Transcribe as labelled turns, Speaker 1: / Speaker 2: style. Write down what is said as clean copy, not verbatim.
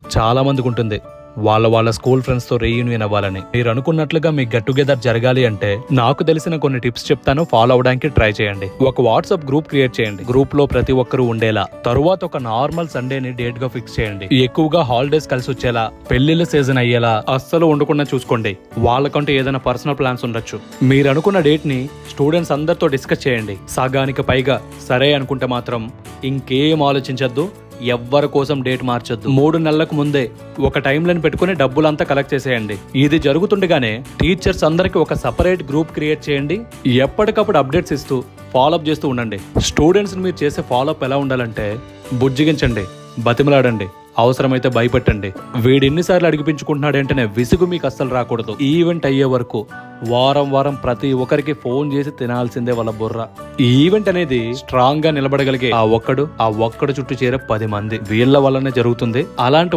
Speaker 1: చాలా మందికి ఉంటుంది వాళ్ళ స్కూల్ ఫ్రెండ్స్ తో రీయూనియన్ అవ్వాలని. మీరు అనుకున్నట్లుగా మీ గెట్ టుగెదర్ జరగాలి అంటే నాకు తెలిసిన కొన్ని టిప్స్ చెప్తాను, ఫాలో అవడానికి ట్రై చేయండి. ఒక వాట్సాప్ గ్రూప్ క్రియేట్ చేయండి. గ్రూప్ లో ప్రతి ఒక్కరూ ఉండేలా. తరువాత ఒక నార్మల్ సండేని డేట్ గా ఫిక్స్ చేయండి. ఎక్కువగా హాలిడేస్ కలిసి వచ్చేలా, పెళ్లిళ్ళ సీజన్ అయ్యేలా అస్సలు ఉండకుండా చూసుకోండి. వాళ్ళకంటూ ఏదైనా పర్సనల్ ప్లాన్స్ ఉండొచ్చు. మీరు అనుకున్న డేట్ ని స్టూడెంట్స్ అందరితో డిస్కస్ చేయండి. సగానికి పైగా సరే అనుకుంటే మాత్రం ఇంకేం ఆలోచించద్దు, ఎవ్వరి కోసం డేట్ మార్చొద్దు. 3 నెలలకు ముందే ఒక టైం లైన్ పెట్టుకుని డబ్బులంతా కలెక్ట్ చేసేయండి. ఇది జరుగుతుండగానే టీచర్స్ అందరికి ఒక సపరేట్ గ్రూప్ క్రియేట్ చేయండి. ఎప్పటికప్పుడు అప్డేట్స్ ఇస్తూ ఫాలోఅప్ చేస్తూ ఉండండి. స్టూడెంట్స్ మీరు చేసే ఫాలోఅప్ ఎలా ఉండాలంటే బుజ్జిగించండి, బతిమలాడండి, అవసరమైతే భయపెట్టండి. వీడిన్నిసార్లు అడిగిపించుకుంటున్నాడంటేనే విసుగు మీకు అస్సలు రాకూడదు. ఈవెంట్ అయ్యే వరకు వారం ప్రతి ఒక్కరికి ఫోన్ చేసి తినాల్సిందే వాళ్ళ బుర్ర. ఈ ఈవెంట్ అనేది స్ట్రాంగ్ గా నిలబడగలిగే ఆ ఒక్కడు చుట్టూ చేరే 10 మంది, వీళ్ళ వల్లనే జరుగుతుంది. అలాంటి